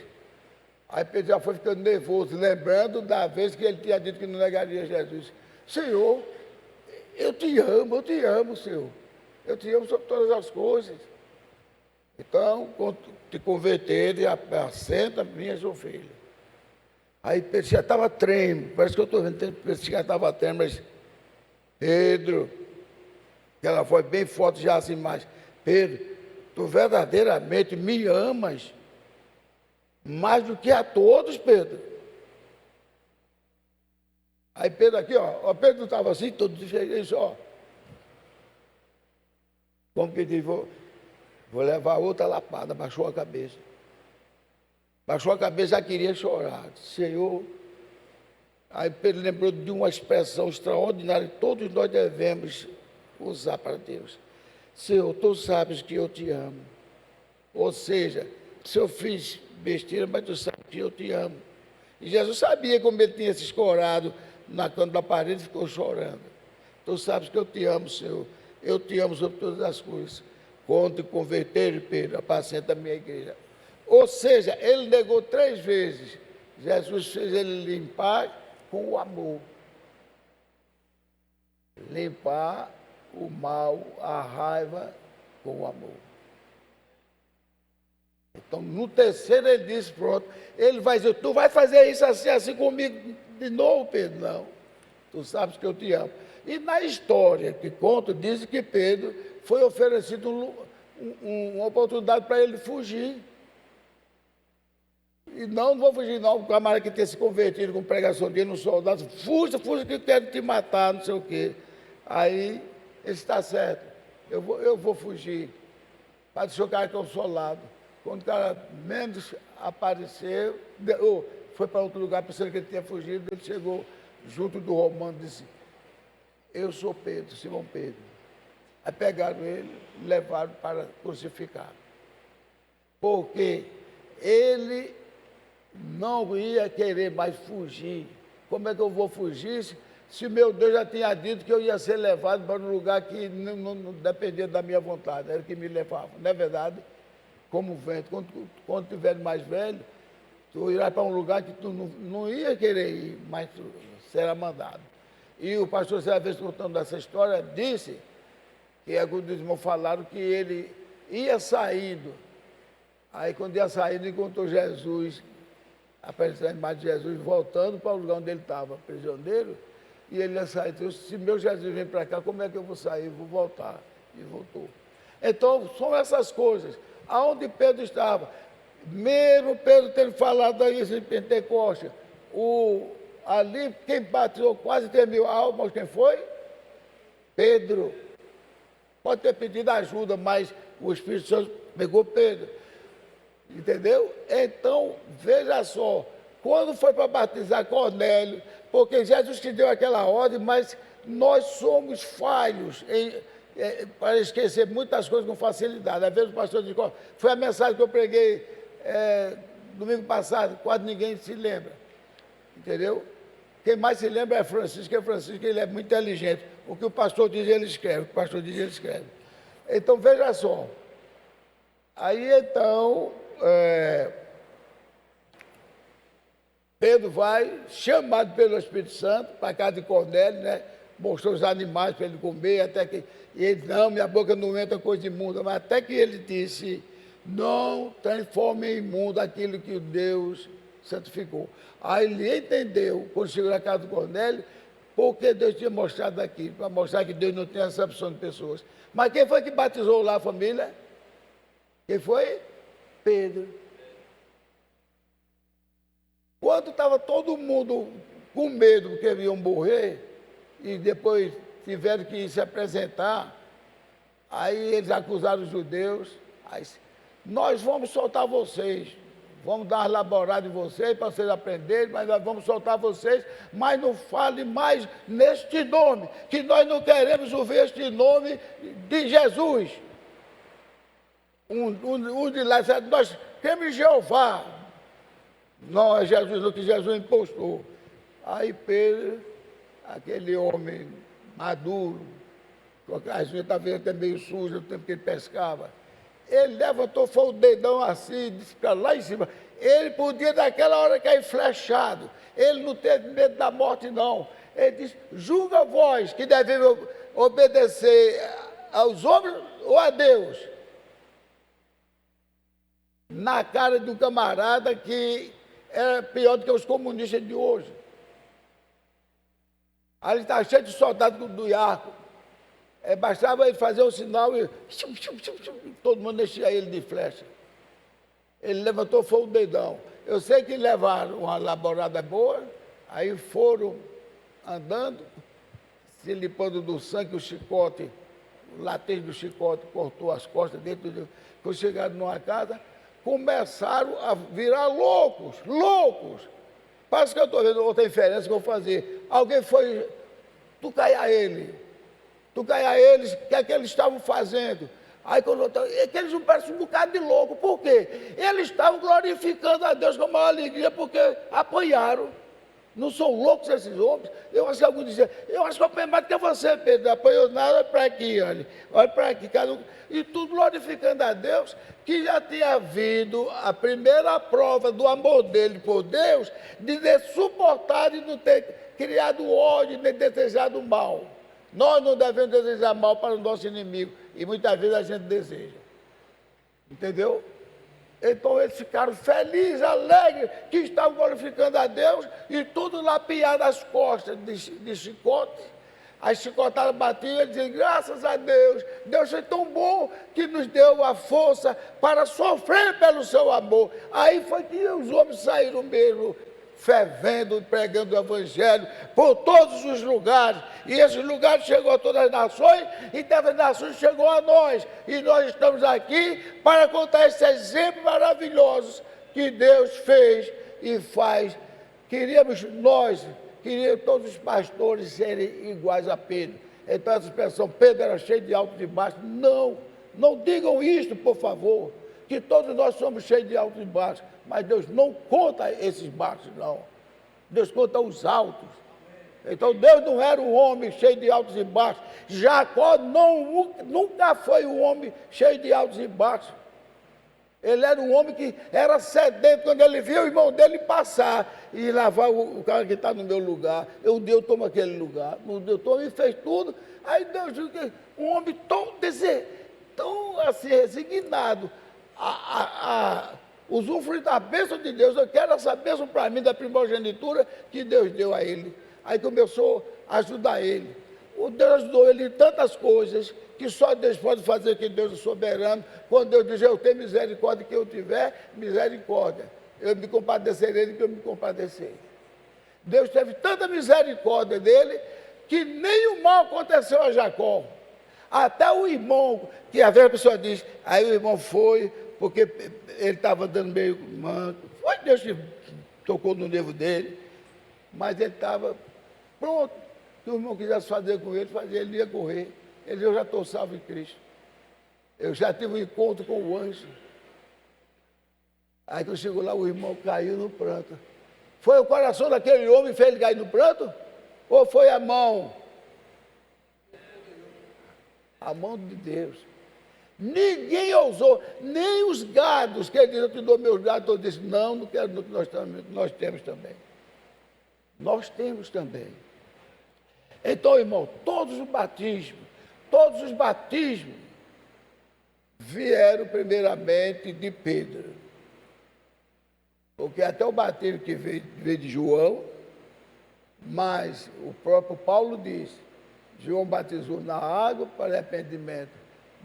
Aí Pedro já foi ficando nervoso, lembrando da vez que ele tinha dito que não negaria Jesus. Senhor, eu te amo, Senhor. Eu te amo sobre todas as coisas. Então, quando te converter, apacenta minhas ovelhas. Aí Pedro já estava tremendo, parece que eu estou vendo, Pedro já estava tremendo, mas Pedro, aquela voz bem forte já assim mais, Pedro, tu verdadeiramente me amas mais do que a todos, Pedro. Aí Pedro aqui, ó Pedro estava assim, todo diferente, ó. Como que diz, vou levar outra lapada, baixou a cabeça. Baixou a cabeça, já queria chorar. Senhor, aí Pedro lembrou de uma expressão extraordinária que todos nós devemos usar para Deus. Senhor, tu sabes que eu te amo. Ou seja, se eu fiz besteira, mas tu sabes que eu te amo. E Jesus sabia como ele tinha se escorado na cama da parede e ficou chorando. Tu sabes que eu te amo, Senhor. Eu te amo sobre todas as coisas. Quando te converter, Pedro, apacenta a minha igreja. Ou seja, ele negou 3 vezes. Jesus fez ele limpar com o amor. Limpar o mal, a raiva com o amor. Então, no terceiro ele disse, pronto, ele vai dizer, tu vai fazer isso assim comigo de novo, Pedro? Não, tu sabes que eu te amo. E na história que conto, diz que Pedro foi oferecido uma oportunidade para ele fugir. E não vou fugir não, o camarada que tinha se convertido com pregação dele no soldado, fuja que eu quero te matar, não sei o quê. Aí, ele está certo, eu vou fugir, para deixar o cara consolado. Quando o cara menos apareceu, foi para outro lugar pensando que ele tinha fugido, ele chegou junto do romano e disse, eu sou Pedro, Simão Pedro. Aí pegaram ele e levaram para crucificar. Porque ele não ia querer mais fugir. Como é que eu vou fugir se meu Deus já tinha dito que eu ia ser levado para um lugar que não dependia da minha vontade, era o que me levava. Não é verdade? Como vento, quando tu estiver mais velho, tu irás para um lugar que tu não ia querer ir, mas tu será mandado. E o pastor, certa vez contando essa história, disse que alguns dos irmãos falaram que ele ia saindo. Aí quando ia saindo, encontrou Jesus, apareceu a imagem de Jesus, voltando para o lugar onde ele estava, prisioneiro, e ele ia sair. Então, se meu Jesus vem para cá, como é que eu vou sair? Vou voltar. E voltou. Então, são essas coisas. Aonde Pedro estava, mesmo Pedro tendo falado isso em Pentecostes, ali quem batizou quase 3.000 almas, quem foi? Pedro. Pode ter pedido ajuda, mas o Espírito Santo pegou Pedro. Entendeu? Então, veja só, quando foi para batizar Cornélio, porque Jesus te deu aquela ordem, mas nós somos falhos para esquecer muitas coisas com facilidade. Às vezes o pastor diz, foi a mensagem que eu preguei domingo passado, quase ninguém se lembra. Entendeu? Quem mais se lembra é Francisco, ele é muito inteligente. O que o pastor diz, ele escreve. Então, veja só. Aí, então, Pedro vai, chamado pelo Espírito Santo, para a casa de Cornélio, né? Mostrou os animais para ele comer, até que... E ele, não, minha boca não entra coisa imunda, mas até que ele disse, não transforme em imundo aquilo que Deus santificou. Aí ele entendeu, quando chegou na casa de Cornélio, porque Deus tinha mostrado aquilo, para mostrar que Deus não tem acepção de pessoas. Mas quem foi que batizou lá a família? Quem foi? Pedro. Quando estava todo mundo com medo porque iam morrer, e depois tiveram que se apresentar, aí eles acusaram os judeus, aí, nós vamos soltar vocês, vamos dar uma laborada em vocês, para vocês aprenderem, mas nós vamos soltar vocês, mas não fale mais neste nome, que nós não queremos ouvir este nome de Jesus. Um de lá disse, nós temos Jeová. Não é Jesus, não, que Jesus impostou. Aí Pedro, aquele homem maduro, com as unhas estavam até meio sujas no tempo que ele pescava, ele levantou, foi o dedão assim, disse para lá em cima. Ele podia naquela hora cair flechado. Ele não teve medo da morte, não. Ele disse, julga vós que devemos obedecer aos homens ou a Deus. Na cara de um camarada que era pior do que os comunistas de hoje. Ali estava cheio de soldados do Iaco. Bastava ele fazer um sinal e todo mundo enchia ele de flecha. Ele levantou, foi o dedão. Eu sei que levaram uma laborada boa, aí foram andando, se limpando do sangue, o chicote, o latente do chicote cortou as costas dentro de... Quando chegaram numa casa, começaram a virar loucos. Parece que eu estou vendo outra inferência que eu vou fazer. Alguém foi tucaiar ele. Tucaiar eles, o que é que eles estavam fazendo? Aí quando eles não parecem um bocado de louco. Por quê? Eles estavam glorificando a Deus com maior alegria porque apanharam. Não são loucos esses homens? Eu acho que alguns dizem, eu acho que eu apanhei mais do que você, Pedro. Não apanhou nada, olha para aqui, olha para aqui. E tudo glorificando a Deus, que já tinha havido a primeira prova do amor dele por Deus, de ter suportado e não ter criado ódio, nem desejado mal. Nós não devemos desejar mal para o nosso inimigo, e muitas vezes a gente deseja. Entendeu? Então eles ficaram felizes, alegres, que estavam glorificando a Deus, e tudo lapiado as costas de chicote. As chicotadas batiam e diziam, graças a Deus, Deus foi tão bom que nos deu a força para sofrer pelo seu amor. Aí foi que os homens saíram mesmo, fervendo e pregando o Evangelho por todos os lugares. E esses lugares chegou a todas as nações, e dessas nações chegou a nós. E nós estamos aqui para contar esses exemplos maravilhosos que Deus fez e faz. Queríamos todos os pastores serem iguais a Pedro. Então essa expressão, Pedro era cheio de altos e baixos. Não digam isso, por favor, que todos nós somos cheios de altos e baixos. Mas Deus não conta esses baixos, não. Deus conta os altos. Então Deus não era um homem cheio de altos e baixos. Jacó nunca foi um homem cheio de altos e baixos. Ele era um homem que era sedento quando ele viu o irmão dele passar e lavar o cara que está no meu lugar. Eu tomo aquele lugar. Eu tomo e fez tudo. Aí Deus viu que um homem tão assim, resignado usufruir da bênção de Deus. Eu quero essa bênção para mim, da primogenitura que Deus deu a ele. Aí começou a ajudar ele. O Deus ajudou ele em tantas coisas que só Deus pode fazer, que Deus é soberano. Quando Deus diz, eu tenho misericórdia, que eu tiver misericórdia. Eu me compadecerei do que eu me compadecer. Deus teve tanta misericórdia dele, que nem o mal aconteceu a Jacó. Até o irmão, que às vezes a pessoa diz, aí o irmão foi, porque ele estava dando meio manco. Foi Deus que tocou no nervo dele, mas ele estava pronto. Se o irmão quisesse fazer com ele, ele ia correr. Ele disse, eu já estou salvo em Cristo. Eu já tive um encontro com o anjo. Aí quando chegou lá, o irmão caiu no pranto. Foi o coração daquele homem que fez ele cair no pranto? Ou foi a mão? A mão de Deus. Ninguém ousou, nem os gados, que ele disse, eu te dou meus gados, eu disse, não quero, nós temos também. Nós temos também. Então, irmão, todos os batismos vieram primeiramente de Pedro. Porque até o batismo que veio de João, mas o próprio Paulo disse, João batizou na água para arrependimento,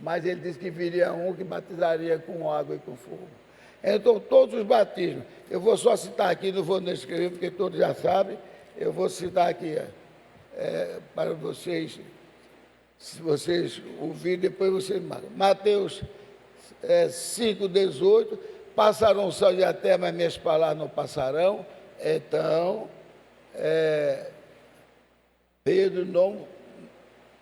mas ele disse que viria um que batizaria com água e com fogo. Então, todos os batismos, eu vou só citar aqui, não vou escrever, porque todos já sabem, eu vou citar aqui, para vocês, se vocês ouvirem, depois vocês marcam. Mateus 5,18, passarão o céu e a terra, mas minhas palavras não passarão. Então, Pedro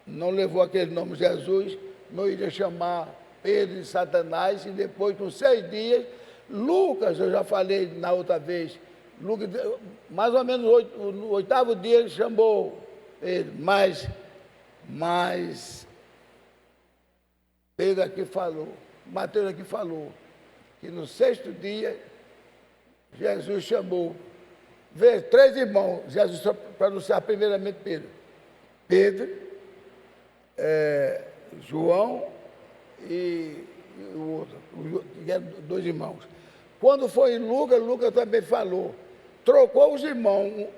não levou aquele nome Jesus, não iria chamar Pedro de Satanás, e depois, com 6 dias, Lucas, eu já falei na outra vez, Lucas, mais ou menos no 8º dia ele chamou Pedro, mas Pedro aqui falou, Mateus aqui falou, que no 6º dia Jesus chamou, veja, 3 irmãos, Jesus só para anunciar primeiramente Pedro, João e o outro, que eram 2 irmãos. Quando foi em Lucas também falou, trocou os irmãos,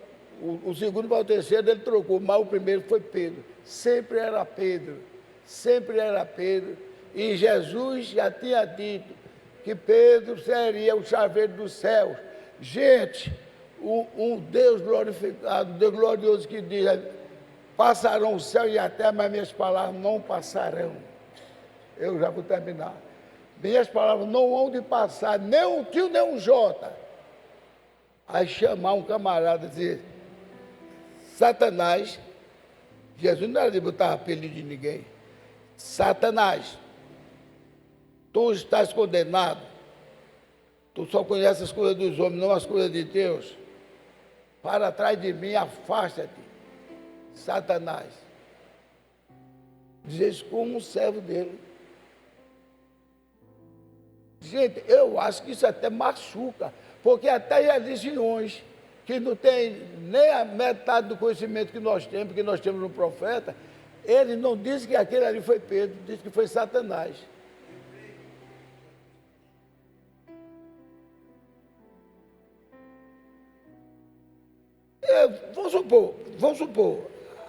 o segundo para o terceiro ele trocou, mas o primeiro foi Pedro. Sempre era Pedro, e Jesus já tinha dito que Pedro seria o chaveiro dos céus. Gente, um Deus glorificado, um Deus glorioso que diz, passarão o céu e a terra, mas minhas palavras não passarão. Eu já vou terminar. Minhas palavras não hão de passar, nem um tio, nem um jota. Aí chamar um camarada e dizer, Satanás, Jesus não era de botar apelido de ninguém. Satanás, tu estás condenado. Tu só conheces as coisas dos homens, não as coisas de Deus. Para trás de mim, afasta-te, Satanás. Diz isso como um servo dele. Gente, eu acho que isso até machuca, porque até religiões que não tem nem a metade do conhecimento que nós temos no profeta, ele não disse que aquele ali foi Pedro, disse que foi Satanás. Vamos supor,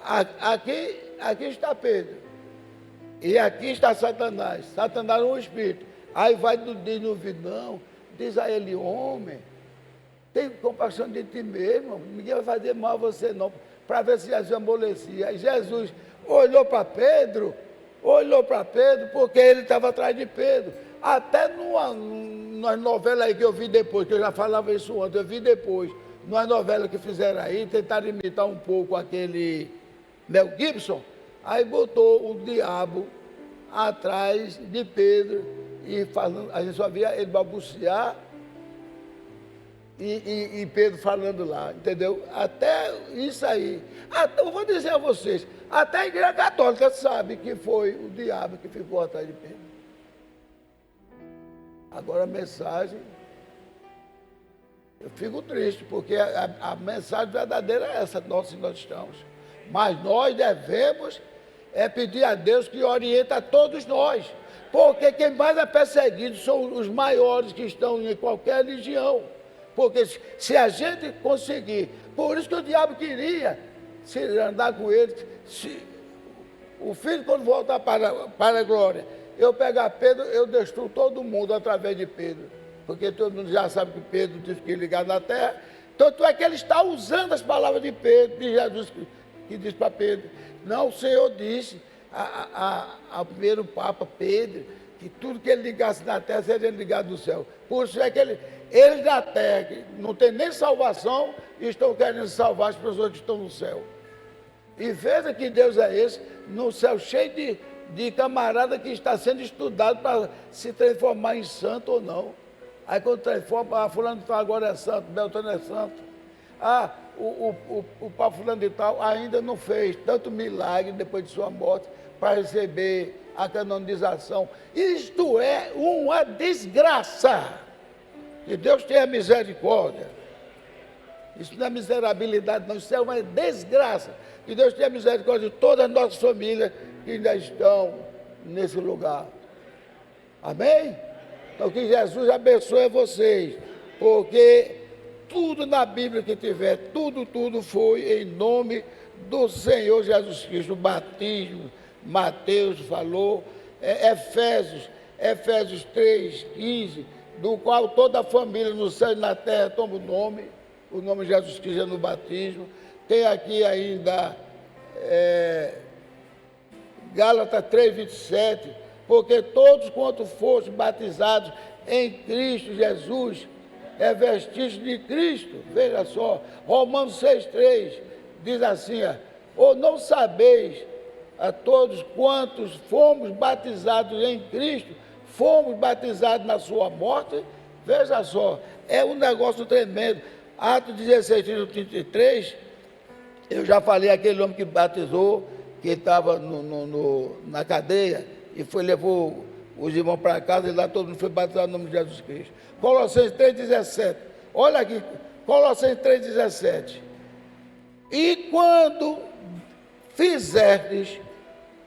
aqui está Pedro, e aqui está Satanás. Satanás é um espírito. Aí vai diz no ouvido, não, diz a ele, homem, tem compaixão de ti mesmo, ninguém vai fazer mal a você não, para ver se Jesus amolecia. Aí Jesus olhou para Pedro, porque ele estava atrás de Pedro. Até nas novelas aí que eu vi depois, que eu já falava isso ontem, eu vi depois, nas novelas que fizeram aí, tentaram imitar um pouco aquele Mel Gibson, aí botou o diabo atrás de Pedro, e falando, a gente só via ele balbuciar e Pedro falando lá, entendeu? Até isso aí. Eu vou dizer a vocês, até a Igreja Católica sabe que foi o diabo que ficou atrás de Pedro. Agora a mensagem, eu fico triste, porque a mensagem verdadeira é essa, nós estamos. Mas nós devemos pedir a Deus que oriente a todos nós. Porque quem mais é perseguido são os maiores que estão em qualquer religião. Porque se a gente conseguir, por isso que o diabo queria se andar com ele, o filho quando voltar para a glória, eu pegar Pedro, eu destruo todo mundo através de Pedro. Porque todo mundo já sabe que Pedro teve que ligar na terra. Tanto é que ele está usando as palavras de Pedro, de Jesus, que diz para Pedro, não, o Senhor disse ao primeiro Papa Pedro, que tudo que ele ligasse na terra seria ligado no céu. Por isso é que eles da terra, que não tem nem salvação, estão querendo salvar as pessoas que estão no céu. E veja que Deus é esse, no céu cheio de camarada que está sendo estudado para se transformar em santo ou não. Aí quando transforma, fulano de tal agora é santo, Beltrano é santo. O Papa fulano de tal ainda não fez tanto milagre depois de sua morte para receber a canonização. Isto é uma desgraça. Que Deus tenha misericórdia. Isso não é miserabilidade, não. Isso é uma desgraça. Que Deus tenha misericórdia de todas as nossas famílias que ainda estão nesse lugar. Amém? Então que Jesus abençoe vocês. Porque tudo na Bíblia que tiver, tudo foi em nome do Senhor Jesus Cristo. O batismo, Mateus falou, Efésios 3:15, do qual toda a família no céu e na terra toma o nome de Jesus Cristo no batismo. Tem aqui ainda Gálatas 3:27, porque todos quanto fossem batizados em Cristo Jesus, vestígios de Cristo. Veja só, Romanos 6,3 diz assim, ou não sabeis a todos quantos fomos batizados em Cristo, fomos batizados na sua morte. Veja só, é um negócio tremendo. Atos 16, 33, eu já falei aquele homem que batizou, que estava na cadeia, e levou os irmãos para casa, e lá todo mundo foi batizado no nome de Jesus Cristo. Colossenses 3,17, olha aqui, Colossenses 3,17. E quando fizerdes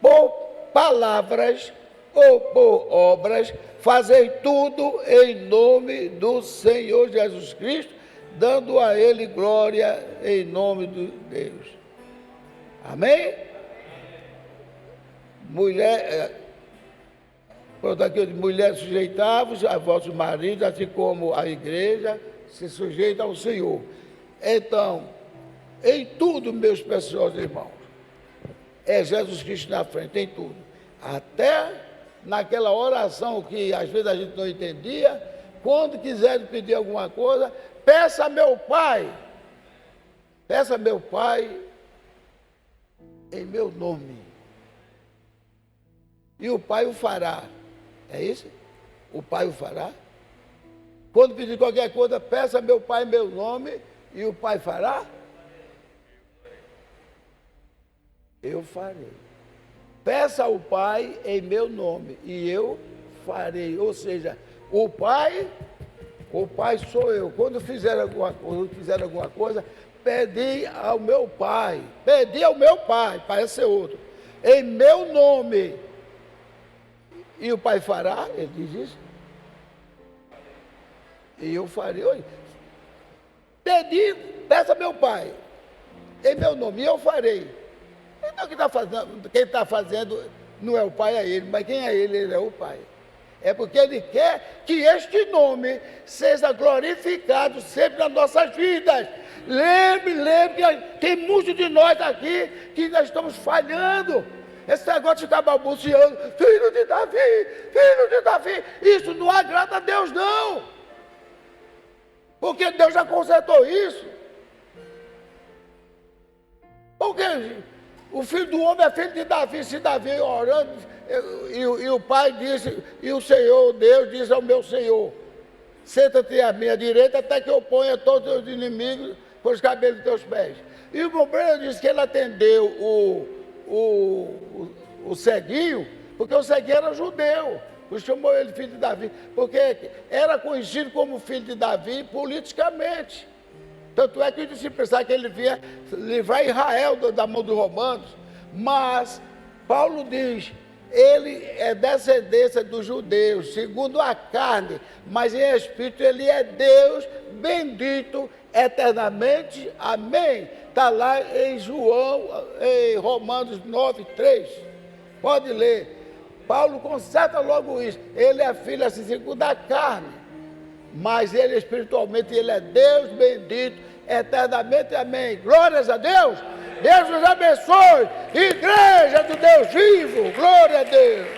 por palavras ou por obras, fazei tudo em nome do Senhor Jesus Cristo, dando a Ele glória em nome de Deus. Amém? Mulheres, sujeitavos a vossos maridos, assim como a igreja se sujeita ao Senhor. Então, em tudo, meus preciosos irmãos, é Jesus Cristo na frente, em tudo. Até naquela oração que às vezes a gente não entendia, quando quiser pedir alguma coisa, peça a meu Pai em meu nome. E o Pai o fará. É isso? O Pai o fará. Quando pedir qualquer coisa, peça a meu Pai em meu nome, e o Pai fará. Eu farei. Peça ao Pai em meu nome, e eu farei. Ou seja, o Pai sou eu. Quando fizer alguma coisa, pedi ao meu Pai. Parece ser outro. Em meu nome. E o Pai fará, ele diz isso. E eu farei. Peça ao meu Pai, em meu nome, e eu farei. Então quem está fazendo não é o Pai, é Ele, mas quem é Ele? Ele é o Pai. É porque Ele quer que este nome seja glorificado sempre nas nossas vidas. Lembre que tem muitos de nós aqui que ainda estamos falhando. Esse negócio de ficar balbuciando, filho de Davi, isso não agrada a Deus, não. Porque Deus já consertou isso. Porque o filho do homem é filho de Davi. Se Davi orando, e o pai disse, e o Senhor, Deus disse ao meu Senhor, senta-te à minha direita até que eu ponha todos os teus inimigos por os cabelos dos teus pés. E o Bombeiro disse que ele atendeu o ceguinho, porque o ceguinho era judeu, chamou ele filho de Davi, porque era conhecido como filho de Davi politicamente. Tanto é que se pensar que ele vinha livrar Israel da mão dos romanos, mas Paulo diz, ele é descendência dos judeus, segundo a carne, mas em espírito ele é Deus, bendito eternamente, amém. Está lá em Romanos 9:3. Pode ler. Paulo conserta logo isso. Ele é filho assim, segundo a carne, mas ele espiritualmente, ele é Deus bendito eternamente, amém. Glórias a Deus. Deus nos abençoe. Igreja do Deus vivo. Glória a Deus.